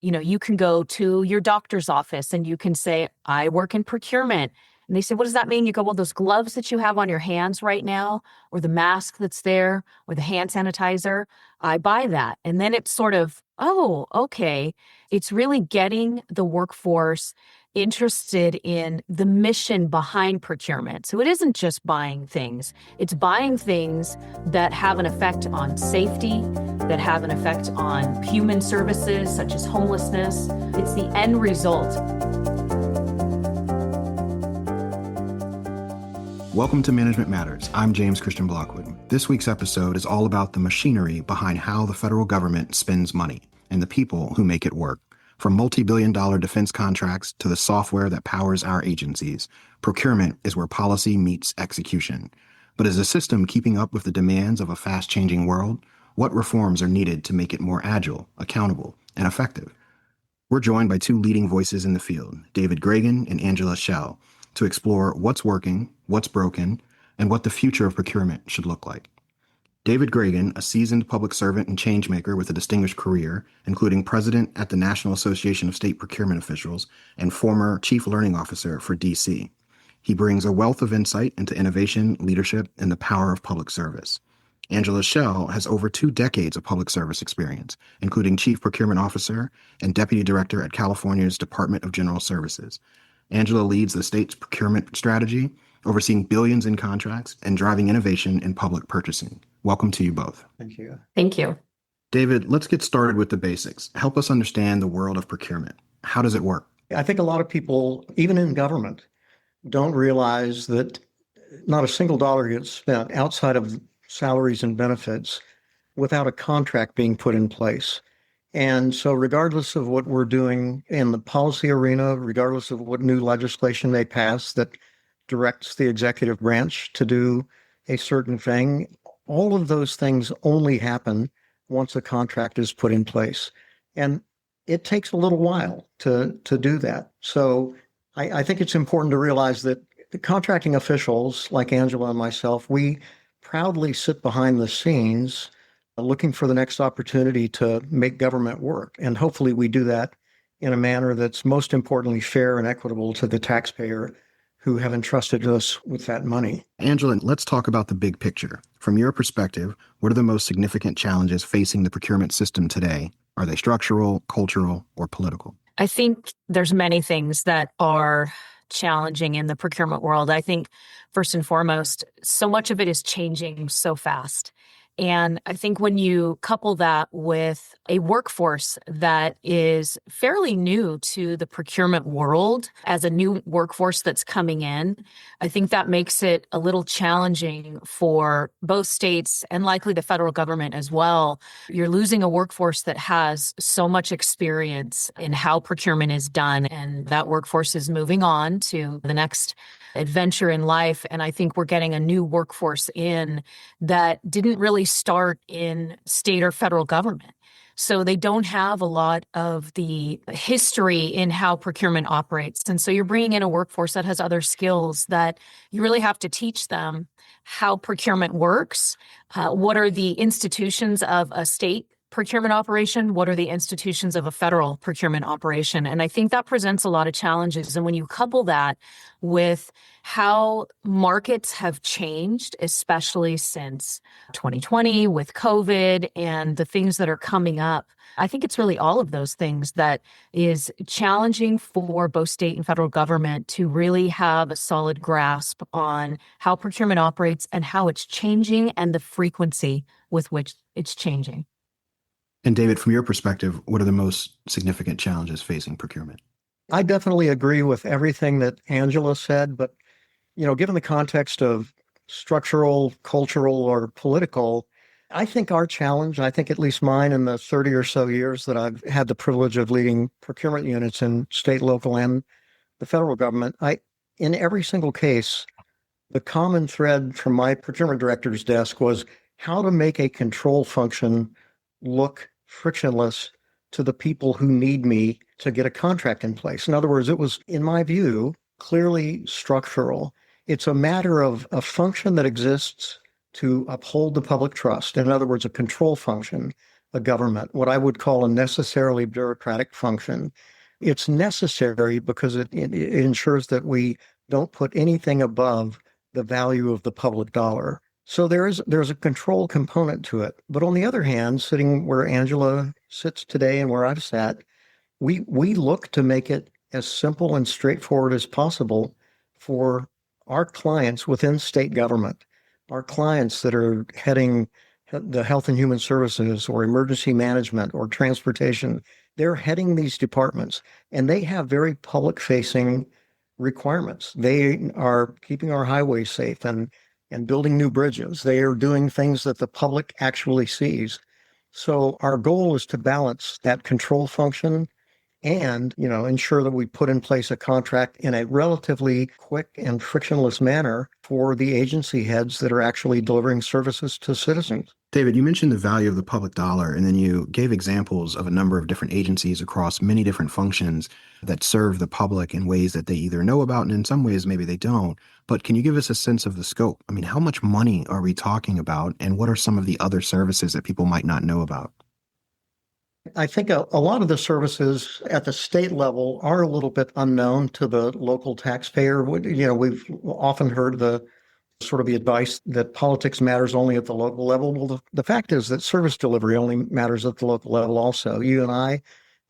You can go to your doctor's office and you can say, I work in procurement. And they say, what does that mean? You go, well, those gloves that you have on your hands right now, or the mask that's there, or the hand sanitizer, I buy that. And then it's sort of, oh, okay. It's really getting the workforce interested in the mission behind procurement. So it isn't just buying things. It's buying things that have an effect on safety, that have an effect on human services, such as homelessness. It's the end result. Welcome to Management Matters. I'm James Christian Blockwood. This week's episode is all about the machinery behind how the federal government spends money and the people who make it work. From multi-billion-dollar defense contracts to the software that powers our agencies, procurement is where policy meets execution. But is the system keeping up with the demands of a fast-changing world? What reforms are needed to make it more agile, accountable, and effective? We're joined by two leading voices in the field, David Gragan and Angela Schell, to explore what's working, what's broken, and what the future of procurement should look like. David Gragan, a seasoned public servant and changemaker with a distinguished career, including president at the National Association of State Procurement Officials and former chief learning officer for DC. He brings a wealth of insight into innovation, leadership, and the power of public service. Angela Schell has over 2 decades of public service experience, including chief procurement officer and deputy director at California's Department of General Services. Angela leads the state's procurement strategy, overseeing billions in contracts and driving innovation in public purchasing. Welcome to you both. Thank you. Thank you. David, let's get started with the basics. Help us understand the world of procurement. How does it work? I think a lot of people, even in government, don't realize that not a single dollar gets spent outside of salaries and benefits without a contract being put in place. And so regardless of what we're doing in the policy arena, regardless of what new legislation they pass that directs the executive branch to do a certain thing, all of those things only happen once a contract is put in place. And it takes a little while to do that. So I think it's important to realize that the contracting officials like Angela and myself, we proudly sit behind the scenes looking for the next opportunity to make government work. And hopefully we do that in a manner that's most importantly fair and equitable to the taxpayer who have entrusted us with that money. Angela, let's talk about the big picture. From your perspective, what are the most significant challenges facing the procurement system today? Are they structural, cultural, or political? I think there's many things that are challenging in the procurement world. I think first and foremost, so much of it is changing so fast. And I think when you couple that with a workforce that is fairly new to the procurement world as a new workforce that's coming in, I think that makes it a little challenging for both states and likely the federal government as well. You're losing a workforce that has so much experience in how procurement is done, and that workforce is moving on to the next adventure in life. And I think we're getting a new workforce in that didn't really start in state or federal government. So they don't have a lot of the history in how procurement operates. And so you're bringing in a workforce that has other skills that you really have to teach them how procurement works. What are the institutions of a state procurement operation? What are the institutions of a federal procurement operation? And I think that presents a lot of challenges. And when you couple that with how markets have changed, especially since 2020 with COVID and the things that are coming up, I think it's really all of those things that is challenging for both state and federal government to really have a solid grasp on how procurement operates and how it's changing and the frequency with which it's changing. And David, from your perspective, what are the most significant challenges facing procurement? I definitely agree with everything that Angela said, but given the context of structural, cultural, or political, I think our challenge, I think at least mine in the 30 or so years that I've had the privilege of leading procurement units in state, local, and the federal government, in every single case, the common thread from my procurement director's desk was how to make a control function look frictionless to the people who need me to get a contract in place. In other words, it was, in my view, clearly structural. It's a matter of a function that exists to uphold the public trust. In other words, a control function a government, what I would call a necessarily bureaucratic function. It's necessary because it ensures that we don't put anything above the value of the public dollar. So there's a control component to it. But on the other hand, sitting where Angela sits today and where I've sat, we look to make it as simple and straightforward as possible for our clients within state government, our clients that are heading the Health and Human Services or emergency management or transportation. They're heading these departments and they have very public-facing requirements. They are keeping our highways safe and building new bridges. They are doing things that the public actually sees. So our goal is to balance that control function and, ensure that we put in place a contract in a relatively quick and frictionless manner for the agency heads that are actually delivering services to citizens. David, you mentioned the value of the public dollar, and then you gave examples of a number of different agencies across many different functions that serve the public in ways that they either know about, and in some ways maybe they don't. But can you give us a sense of the scope? I mean, how much money are we talking about, and what are some of the other services that people might not know about? I think a lot of the services at the state level are a little bit unknown to the local taxpayer. We've often heard the advice that politics matters only at the local level. Well, the fact is that service delivery only matters at the local level also. You and I,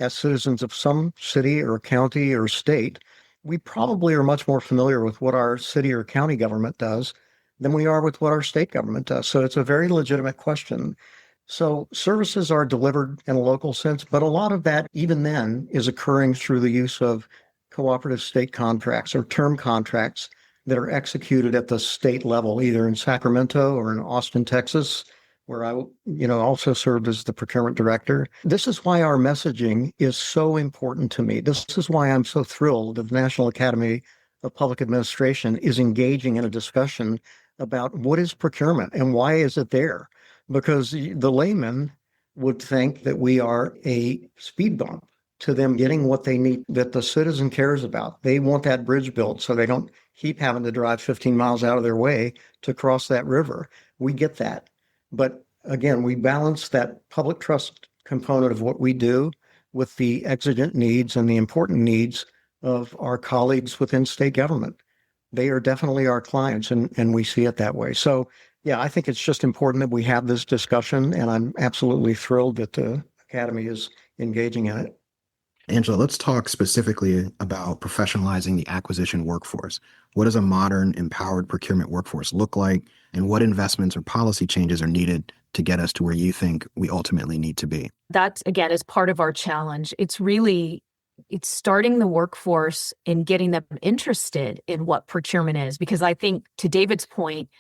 as citizens of some city or county or state, we probably are much more familiar with what our city or county government does than we are with what our state government does. So it's a very legitimate question. So services are delivered in a local sense, but a lot of that, even then, is occurring through the use of cooperative state contracts or term contracts that are executed at the state level, either in Sacramento or in Austin, Texas, where I, also served as the procurement director. This is why our messaging is so important to me. This is why I'm so thrilled that the National Academy of Public Administration is engaging in a discussion about what is procurement and why is it there? Because the layman would think that we are a speed bump to them getting what they need, that the citizen cares about. They want that bridge built so they don't keep having to drive 15 miles out of their way to cross that river. We get that. But again, we balance that public trust component of what we do with the exigent needs and the important needs of our colleagues within state government. They are definitely our clients, and we see it that way. So yeah, I think it's just important that we have this discussion, and I'm absolutely thrilled that the Academy is engaging in it. Angela, let's talk specifically about professionalizing the acquisition workforce. What does a modern, empowered procurement workforce look like, and what investments or policy changes are needed to get us to where you think we ultimately need to be? That, again, is part of our challenge. It's starting the workforce and getting them interested in what procurement is, because I think, to David's point,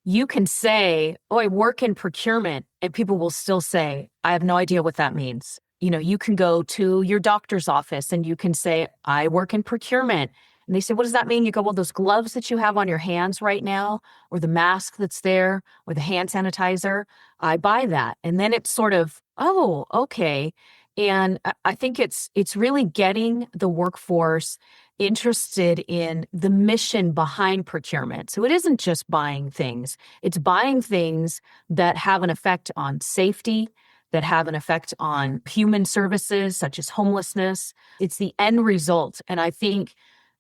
you can say, oh, I work in procurement, and people will still say, I have no idea what that means. You can go to your doctor's office and you can say, I work in procurement. And they say, what does that mean? You go, well, those gloves that you have on your hands right now, or the mask that's there, or the hand sanitizer, I buy that. And then it's sort of, oh, okay. And I think it's really getting the workforce interested in the mission behind procurement. So it isn't just buying things. It's buying things that have an effect on safety, that have an effect on human services, such as homelessness. It's the end result. And I think,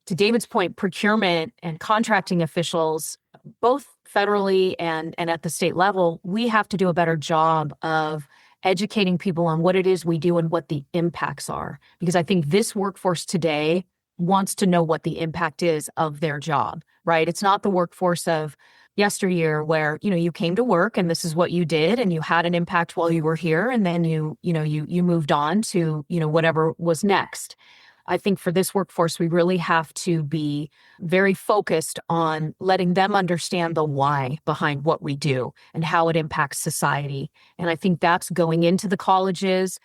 to David's point, procurement and contracting officials, both federally and at the state level, we have to do a better job of educating people on what it is we do and what the impacts are. Because I think this workforce today wants to know what the impact is of their job, right? It's not the workforce of yesteryear where, you came to work and this is what you did and you had an impact while you were here, and then you moved on to, whatever was next. I think for this workforce, we really have to be very focused on letting them understand the why behind what we do and how it impacts society. And I think that's going into the colleges,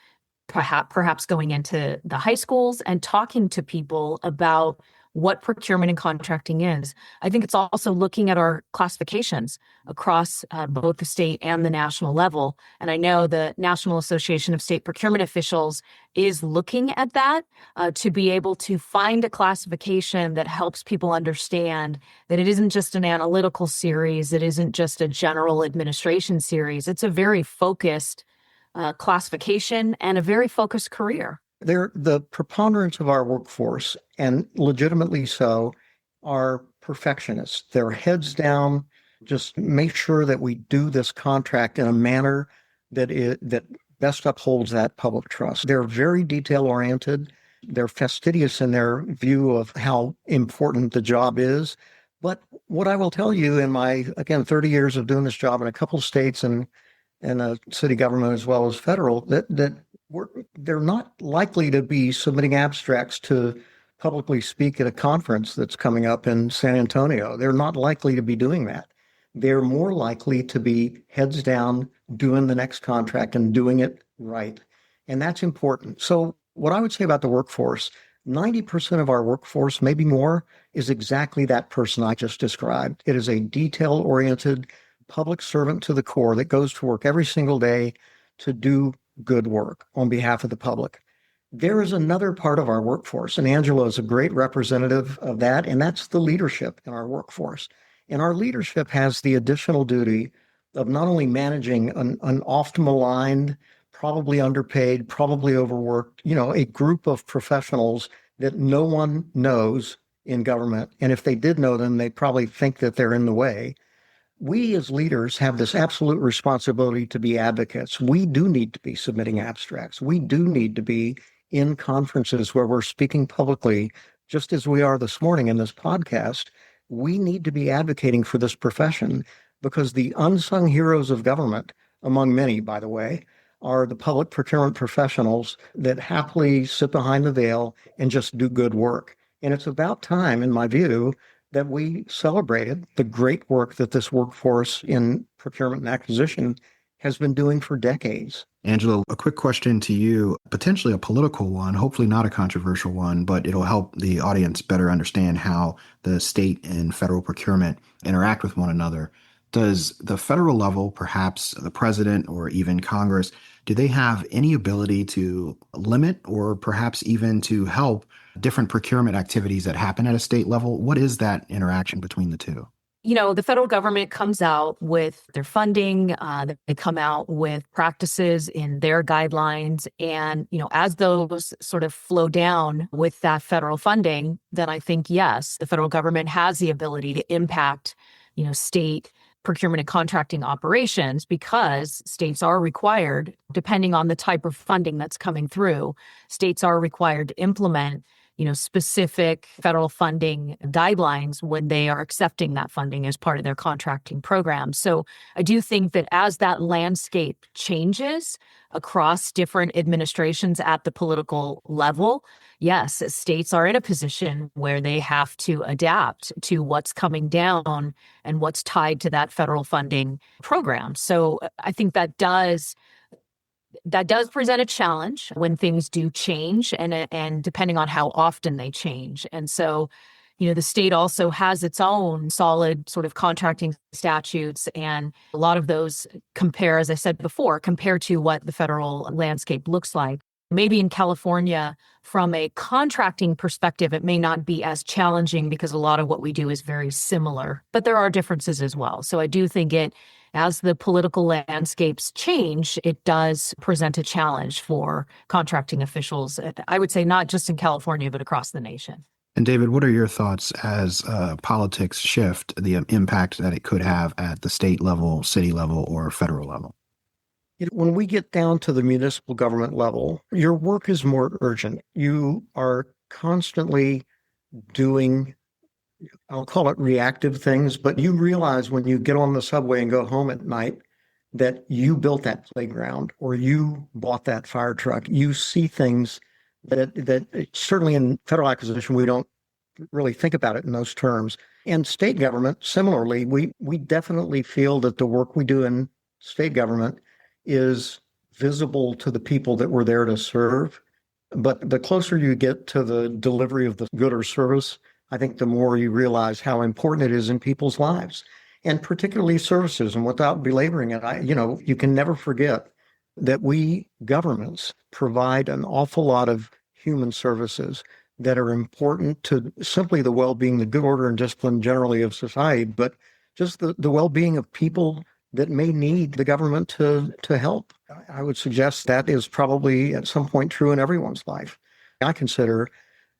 perhaps going into the high schools and talking to people about what procurement and contracting is. I think it's also looking at our classifications across both the state and the national level. And I know the National Association of State Procurement Officials is looking at that to be able to find a classification that helps people understand that it isn't just an analytical series, it isn't just a general administration series. It's a very focused classification, and a very focused career. They're the preponderance of our workforce, and legitimately so, are perfectionists. They're heads down, just make sure that we do this contract in a manner that best upholds that public trust. They're very detail oriented. They're fastidious in their view of how important the job is. But what I will tell you in my, again, 30 years of doing this job in a couple of states and a city government as well as federal, that they're not likely to be submitting abstracts to publicly speak at a conference that's coming up in San Antonio. They're not likely to be doing that. They're more likely to be heads down, doing the next contract and doing it right. And that's important. So what I would say about the workforce, 90% of our workforce, maybe more, is exactly that person I just described. It is a detail-oriented public servant to the core that goes to work every single day to do good work on behalf of the public. There is another part of our workforce, and Angela is a great representative of that, and that's the leadership in our workforce. And our leadership has the additional duty of not only managing an oft-maligned, probably underpaid, probably overworked, a group of professionals that no one knows in government. And if they did know them, they probably think that they're in the way. We as leaders have this absolute responsibility to be advocates. We do need to be submitting abstracts. We do need to be in conferences where we're speaking publicly, just as we are this morning in this podcast. We need to be advocating for this profession because the unsung heroes of government, among many, by the way, are the public procurement professionals that happily sit behind the veil and just do good work. And it's about time, in my view, that we celebrated the great work that this workforce in procurement and acquisition has been doing for decades. Angela, a quick question to you, potentially a political one, hopefully not a controversial one, but it'll help the audience better understand how the state and federal procurement interact with one another. Does the federal level, perhaps the president or even Congress, do they have any ability to limit or perhaps even to help different procurement activities that happen at a state level? What is that interaction between the two? The federal government comes out with their funding, they come out with practices in their guidelines. And, as those sort of flow down with that federal funding, then I think, yes, the federal government has the ability to impact, state procurement and contracting operations because states are required, depending on the type of funding that's coming through, states are required to implement specific federal funding guidelines when they are accepting that funding as part of their contracting program. So I do think that as that landscape changes across different administrations at the political level, yes, states are in a position where they have to adapt to what's coming down and what's tied to that federal funding program. So I think that does present a challenge when things do change and depending on how often they change. And so, the state also has its own solid sort of contracting statutes, and a lot of those compare, as I said before, compared to what the federal landscape looks like. Maybe in California, from a contracting perspective, it may not be as challenging because a lot of what we do is very similar, but there are differences as well. So I do think as the political landscapes change, it does present a challenge for contracting officials, I would say not just in California, but across the nation. And David, what are your thoughts as politics shift, the impact that it could have at the state level, city level, or federal level? When we get down to the municipal government level, your work is more urgent. You are constantly doing, I'll call it reactive things, but you realize when you get on the subway and go home at night that you built that playground or you bought that fire truck. You see things that certainly in federal acquisition, we don't really think about it in those terms. And state government, similarly, we definitely feel that the work we do in state government is visible to the people that we're there to serve. But the closer you get to the delivery of the good or service, I think the more you realize how important it is in people's lives, and particularly services. And without belaboring it, you can never forget that we governments provide an awful lot of human services that are important to simply the well-being, the good order and discipline generally of society, but just the well-being of people that may need the government to help. I would suggest that is probably at some point true in everyone's life. I consider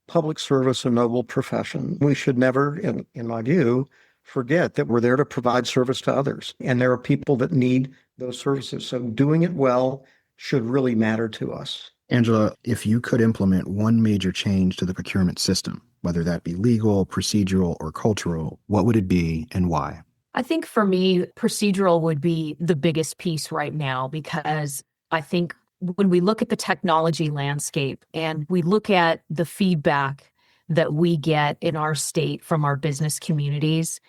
public service a noble profession. We should never, in my view, forget that we're there to provide service to others. And there are people that need those services. So doing it well should really matter to us. Angela, if you could implement one major change to the procurement system, whether that be legal, procedural, or cultural, what would it be and why? I think for me, procedural would be the biggest piece right now, because I think when we look at the technology landscape and we look at the feedback that we get in our state from our business communities,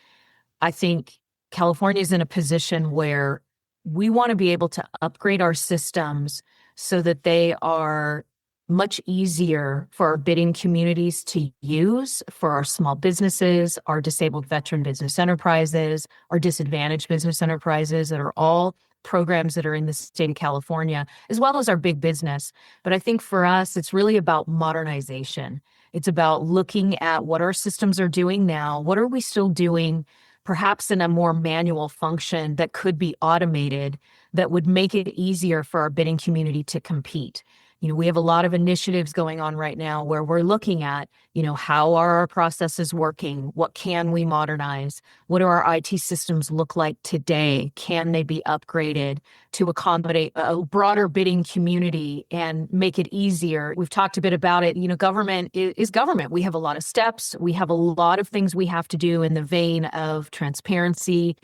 I think California is in a position where we want to be able to upgrade our systems so that they are much easier for our bidding communities to use, for our small businesses, our disabled veteran business enterprises, our disadvantaged business enterprises that are all programs that are in the state of California, as well as our big business. But I think for us, it's really about modernization. It's about looking at what our systems are doing now. What are we still doing, perhaps in a more manual function that could be automated, that would make it easier for our bidding community to compete? We have a lot of initiatives going on right now where we're looking at, how are our processes working? What can we modernize? What do our IT systems look like today? Can they be upgraded to accommodate a broader bidding community and make it easier? We've talked a bit about it. Government is government. We have a lot of steps. We have a lot of things we have to do in the vein of transparency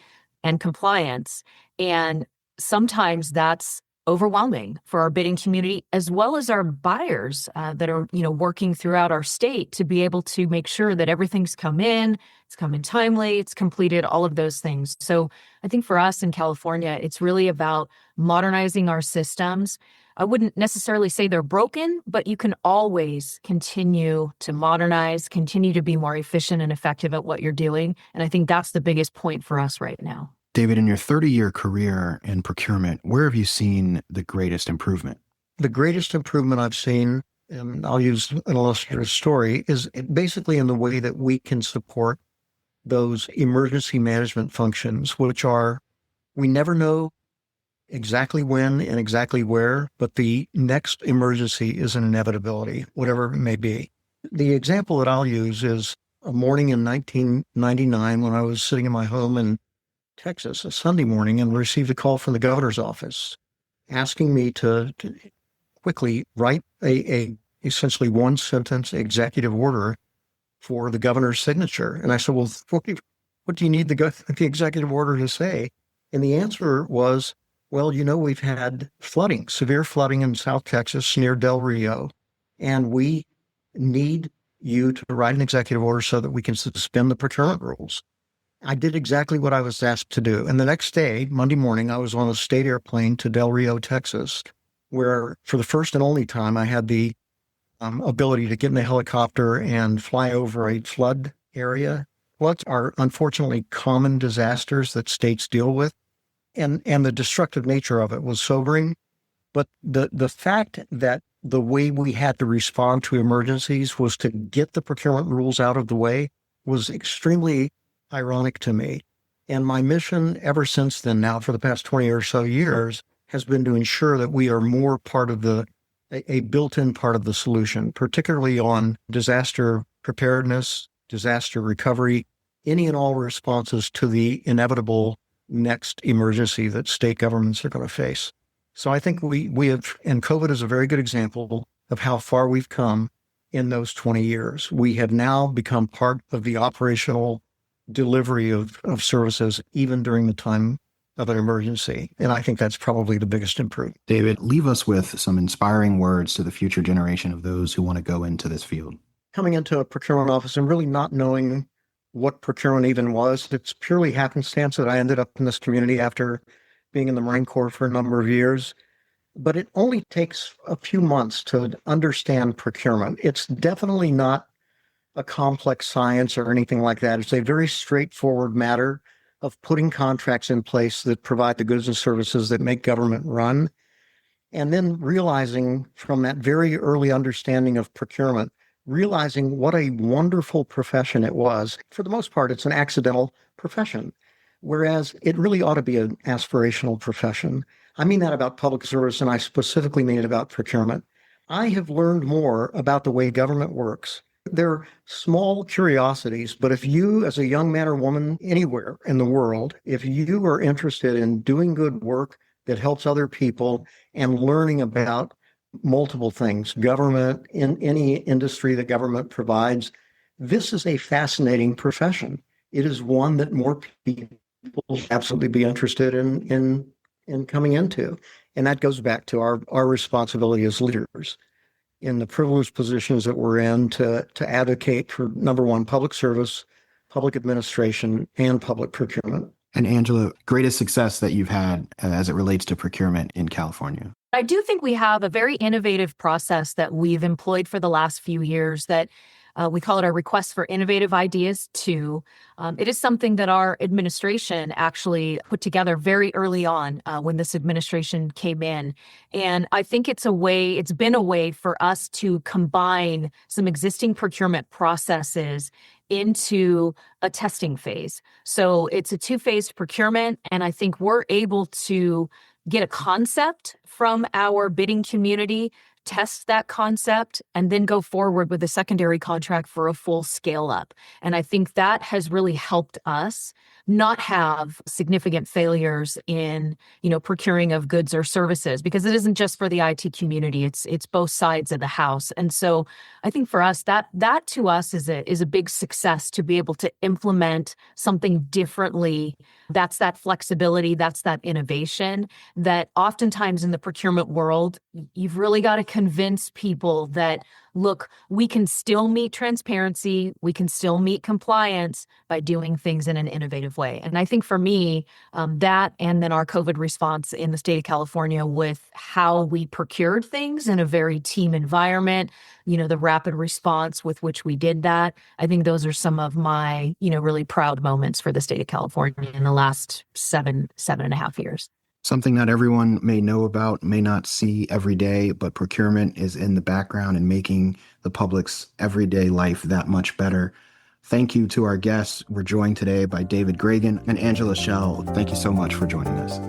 and compliance. And sometimes that's overwhelming for our bidding community, as well as our buyers that are, working throughout our state to be able to make sure that everything's come in timely, it's completed, all of those things. So I think for us in California, it's really about modernizing our systems. I wouldn't necessarily say they're broken, but you can always continue to modernize, continue to be more efficient and effective at what you're doing. And I think that's the biggest point for us right now. David, in your 30-year career in procurement, where have you seen the greatest improvement? The greatest improvement I've seen, and I'll use an illustrative story, is basically in the way that we can support those emergency management functions, which are, we never know exactly when and exactly where, but the next emergency is an inevitability, whatever it may be. The example that I'll use is a morning in 1999 when I was sitting in my home in Texas, a Sunday morning, and received a call from the governor's office asking me to quickly write a essentially one sentence executive order for the governor's signature. And I said, well, what do you need the executive order to say? And the answer was, well, we've had flooding, severe flooding in South Texas near Del Rio, and we need you to write an executive order so that we can suspend the procurement rules. I did exactly what I was asked to do. And the next day, Monday morning, I was on a state airplane to Del Rio, Texas, where for the first and only time, I had the ability to get in a helicopter and fly over a flood area. Floods are unfortunately common disasters that states deal with. And the destructive nature of it was sobering. But the fact that the way we had to respond to emergencies was to get the procurement rules out of the way was extremely ironic to me. And my mission ever since then, now for the past 20 or so years, has been to ensure that we are more part of a built-in part of the solution, particularly on disaster preparedness, disaster recovery, any and all responses to the inevitable next emergency that state governments are going to face. So I think we have, and COVID is a very good example of how far we've come in those 20 years. We have now become part of the operational delivery of services, even during the time of an emergency. And I think that's probably the biggest improvement. David, leave us with some inspiring words to the future generation of those who want to go into this field. Coming into a procurement office and really not knowing what procurement even was, it's purely happenstance that I ended up in this community after being in the Marine Corps for a number of years. But it only takes a few months to understand procurement. It's definitely not a complex science or anything like that. It's a very straightforward matter of putting contracts in place that provide the goods and services that make government run. And then realizing from that very early understanding of procurement, realizing what a wonderful profession it was. For the most part, it's an accidental profession. whereas it really ought to be an aspirational profession. I mean that about public service, and I specifically mean it about procurement. I have learned more about the way government works. They're small curiosities, but if you, as a young man or woman anywhere in the world, if you are interested in doing good work that helps other people and learning about multiple things, government, in any industry that government provides, this is a fascinating profession. It is one that more people absolutely be interested in coming into. And that goes back to our responsibility as leaders in the privileged positions that we're in to advocate for, number one, public service, public administration, and public procurement. And Angela, greatest success that you've had as it relates to procurement in California? I do think we have a very innovative process that we've employed for the last few years that we call it our Request for Innovative Ideas 2. It is something that our administration actually put together very early on when this administration came in. And I think it's been a way for us to combine some existing procurement processes into a testing phase. So it's a two-phase procurement, and I think we're able to get a concept from our bidding community, test that concept, and then go forward with a secondary contract for a full scale up. And I think that has really helped us not have significant failures in, procuring of goods or services, because it isn't just for the IT community, it's both sides of the house. And so I think for us, that to us is a big success to be able to implement something differently. That's that flexibility, that's that innovation that oftentimes in the procurement world, you've really got to convince people that, look, we can still meet transparency, we can still meet compliance by doing things in an innovative way. And I think for me, that and then our COVID response in the state of California with how we procured things in a very team environment, the rapid response with which we did that, I think those are some of my, really proud moments for the state of California in the last seven and a half years. Something not everyone may know about, may not see every day, but procurement is in the background and making the public's everyday life that much better. Thank you to our guests. We're joined today by David Gragan and Angela Schell. Thank you so much for joining us.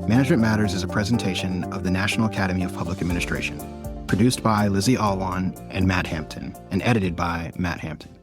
Management Matters is a presentation of the National Academy of Public Administration, produced by Lizzie Alwan and Matt Hampton, and edited by Matt Hampton.